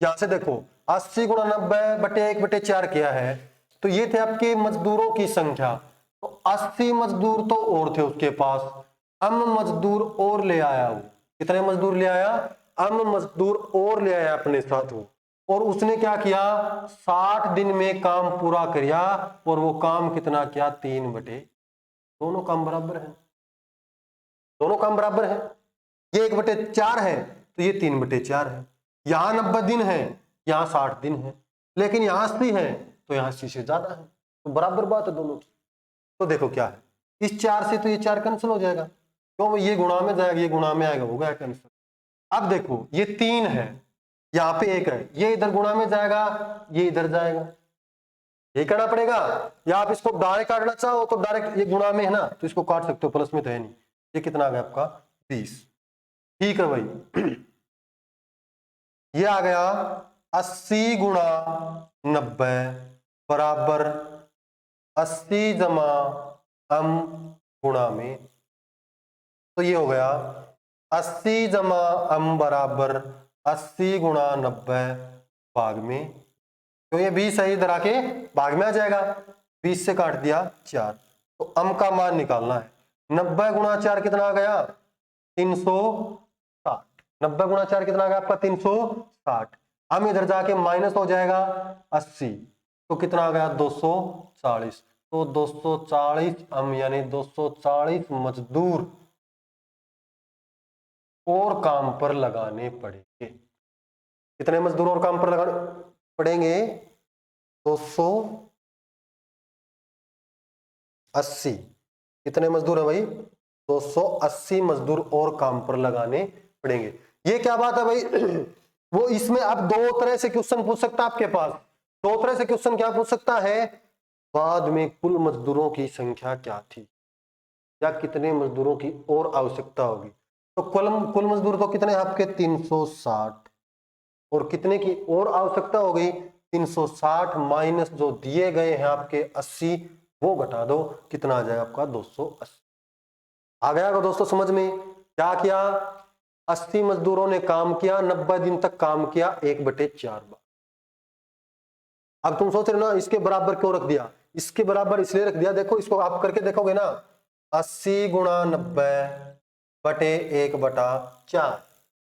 यहां से देखो 80 × 90/1/4 किया है, तो ये थे आपके मजदूरों की संख्या, तो 80 मजदूर तो और थे उसके पास, हम मजदूर और ले आया। वो कितने मजदूर ले आया, हम मजदूर और ले आया अपने साथ वो, और उसने क्या किया, 60 दिन में काम पूरा किया और वो काम कितना किया, 3/, दोनों काम बराबर है, दोनों काम बराबर है। ये 1/4 है तो ये 3/4 है। यहां 90 दिन है, यहां 60 दिन है, लेकिन यहां 80 है तो यहां 80 से ज्यादा है, तो बराबर बात है दोनों की। तो देखो क्या है, इस 4 से तो ये 4 कैंसिल हो जाएगा, क्यों, ये गुणा में जाएगा, ये गुणा में आएगा, हो गया कैंसिल। अब देखो ये 3 है, यहाँ पे 1 है, ये इधर गुणा में जाएगा, ये इधर जाएगा, ये करना पड़ेगा। या आप इसको डायरेक्ट काटना चाहो तो डायरेक्ट, ये गुणा में है ना तो इसको काट सकते हो, प्लस में तो है नहीं। ये कितना आ गया आपका, 20। ठीक है भाई, ये आ गया 80 × 90 बराबर 80 जमा m गुणा में, तो ये हो गया 80 जमा m बराबर 80 × 90 भाग में, तो ये 20 है, इधर आके भाग में आ जाएगा, 20 से काट दिया 4, तो m का मान निकालना है। 90 × 4 कितना आ गया, 360। 90 × 4 कितना आ गया आपका, 360। हम इधर जाके माइनस हो जाएगा 80, तो कितना आ गया, 240। तो 240 हम यानी 240 मजदूर और काम पर लगाने पड़ेंगे। कितने मजदूर और काम पर लगाने पड़ेंगे, 280। कितने मजदूर है भाई, 280 मजदूर और काम पर लगाने पड़ेंगे। ये क्या बात है भाई, वो इसमें अब दो तरह से क्वेश्चन पूछ सकता है आपके पास, दो तरह से क्वेश्चन क्या पूछ सकता है, बाद में कुल मजदूरों की संख्या क्या थी या कितने मजदूरों की और आवश्यकता होगी। तो कुल मजदूर तो कितने आपके, 360, और कितने की और आवश्यकता हो गई, 360 माइनस जो दिए गए हैं आपके 80, वो घटा दो, कितना आ जाएगा आपका, 280। आ गया दोस्तों समझ में, क्या किया, 80 मजदूरों ने काम किया, 90 दिन तक काम किया, 1/4 बार। अब तुम सोच रहे ना इसके बराबर क्यों रख दिया, इसके बराबर इसलिए रख दिया, देखो इसको आप करके देखोगे ना, 80 × 90/1/4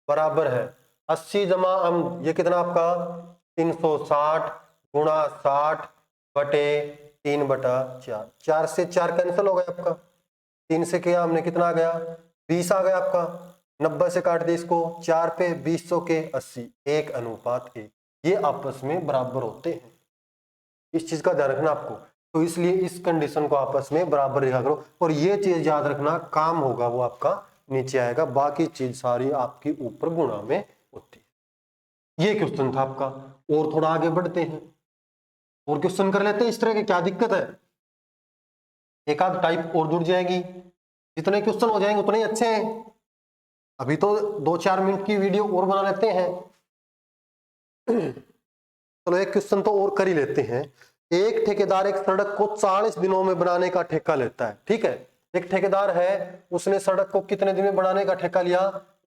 बराबर है 80 जमा हम, ये कितना आपका 360 × 60/3/4, 4 से 4 कैंसिल हो गया आपका, 3 से किया हमने, कितना आ गया, 20 आ गया आपका, 90 से काट दिया इसको, 4 पे 20 के 80, 1:1, ये आपस में बराबर होते हैं। इस चीज का ध्यान रखना आपको, तो इसलिए इस कंडीशन को आपस में बराबर लिखा करो, और ये चीज याद रखना, काम होगा वो आपका नीचे आएगा, बाकी चीज सारी आपकी ऊपर गुणा में होती है। ये क्वेश्चन था आपका, और थोड़ा आगे बढ़ते हैं। और क्वेश्चन कर लेते हैं इस तरह के, क्या दिक्कत है, एक आध टाइप और जुड़ जाएगी, जितने क्वेश्चन हो जाएंगे उतने ही अच्छे हैं। अभी तो 2-4 मिनट की वीडियो और बना लेते हैं। चलो एक क्वेश्चन तो और कर ही लेते हैं। एक ठेकेदार एक सड़क को 40 दिनों में बनाने का ठेका लेता है। ठीक है, एक ठेकेदार है, उसने सड़क को कितने दिन में बनाने का ठेका लिया?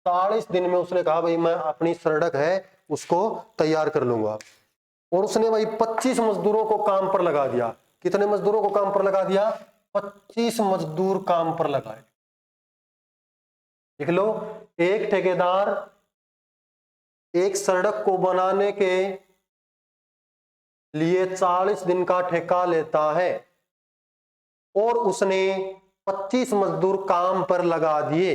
40 दिन में उसने कहा भाई मैं अपनी सड़क है उसको तैयार कर लूंगा। और उसने भाई 25 मजदूरों को काम पर लगा दिया। कितने मजदूरों को काम पर लगा दिया? 25 मजदूर काम पर लगाए। लिख लो, एक ठेकेदार एक सड़क को बनाने के लिए 40 दिन का ठेका लेता है और उसने 25 मजदूर काम पर लगा दिए।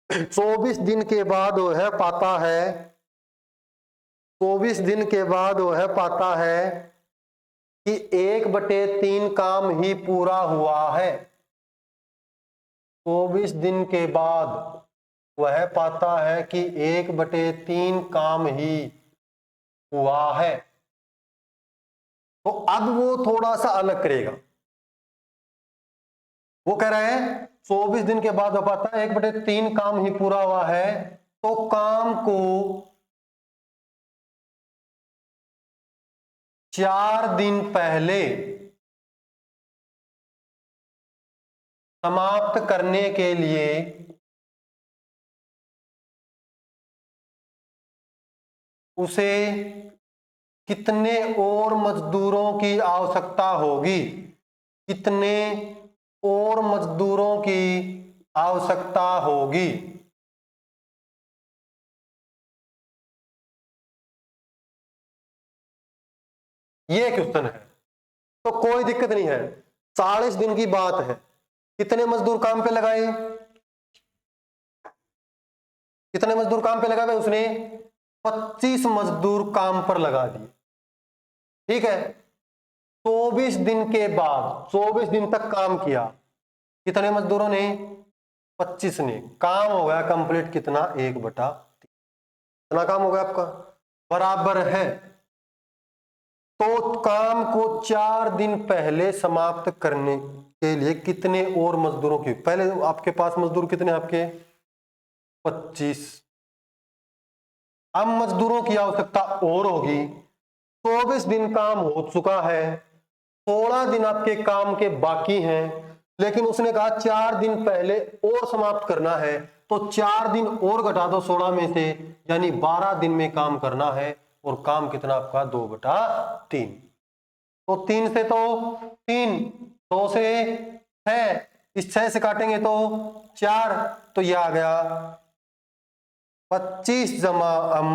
24 दिन के बाद वह पाता है 24 दिन के बाद वह पाता है कि 1/3 काम ही पूरा हुआ है। 24 दिन के बाद वह पाता है कि 1/3 काम ही हुआ है। तो अब वो थोड़ा सा अलग करेगा। वो कह रहा है 24 दिन के बाद वो पाता है 1/3 काम ही पूरा हुआ है, तो काम को 4 दिन पहले समाप्त करने के लिए उसे कितने और मजदूरों की आवश्यकता होगी? कितने और मजदूरों की आवश्यकता होगी? ये क्वेश्चन है। तो कोई दिक्कत नहीं है, 40 दिन की बात है। कितने मजदूर काम पे लगाए? कितने मजदूर काम पे लगाए? उसने 25 मजदूर काम पर लगा दिए। ठीक है, 24 दिन के बाद 24 दिन तक काम किया। कितने मजदूरों ने? 25 ने। काम हो गया कंप्लीट कितना? 1/3। कितना काम हो गया आपका? बराबर है। तो काम को 4 दिन पहले समाप्त करने के लिए कितने और मजदूरों की? पहले आपके पास मजदूर कितने? आपके 25। अब मजदूरों की आवश्यकता और होगी। 24 दिन काम हो चुका है, 16 दिन आपके काम के बाकी हैं, लेकिन उसने कहा 4 दिन पहले और समाप्त करना है, तो 4 दिन और घटा दो 16 में से, यानी 12 दिन में काम करना है। और काम कितना आपका? 2/3। तो 3 से तो 3, 2 से 6, इस 6 से काटेंगे तो 4, तो ये आ गया 25 जमा अम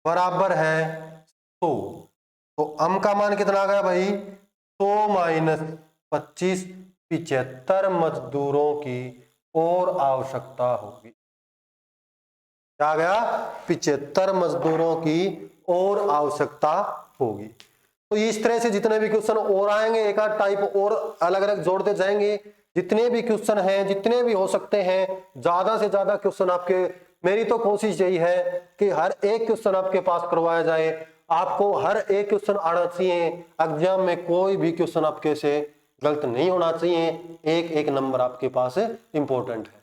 बराबर है 100। तो अम का मान कितना आ गया भाई? 100 माइनस 25, 75 मजदूरों की और आवश्यकता होगी। क्या आ गया? 75 मजदूरों की और आवश्यकता होगी। तो इस तरह से जितने भी क्वेश्चन और आएंगे, एक आध टाइप और अलग अलग जोड़ते जाएंगे। जितने भी क्वेश्चन हैं, जितने भी हो सकते हैं, ज्यादा से ज्यादा क्वेश्चन आपके, मेरी तो कोशिश यही है कि हर एक क्वेश्चन आपके पास करवाया जाए। आपको हर एक क्वेश्चन आना चाहिए। एग्जाम में कोई भी क्वेश्चन आपके से गलत नहीं होना चाहिए। एक एक नंबर आपके पास इंपॉर्टेंट है।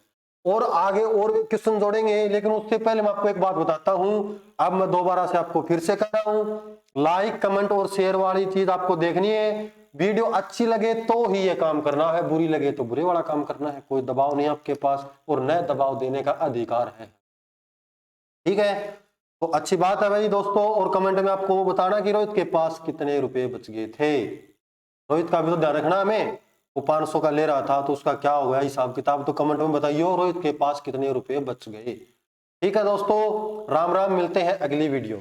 और आगे और भी क्वेश्चन जोड़ेंगे, लेकिन उससे पहले मैं आपको एक बात बताता हूं। अब मैं दोबारा से आपको फिर से कह रहा हूं, लाइक कमेंट और शेयर वाली चीज आपको देखनी है। वीडियो अच्छी लगे तो ही ये काम करना है, बुरी लगे तो बुरे वाला काम करना है। कोई दबाव नहीं आपके पास, और न दबाव देने का अधिकार है। ठीक है, तो अच्छी बात है भाई दोस्तों। और कमेंट में आपको बताना कि रोहित के पास कितने रुपए बच गए थे। रोहित का भी तो ध्यान रखना हमें। वो 500 का ले रहा था, तो उसका क्या हो गया हिसाब किताब, तो कमेंट में बताइए रोहित के पास कितने रुपए बच गए। ठीक है दोस्तों, राम राम, मिलते हैं अगली वीडियो।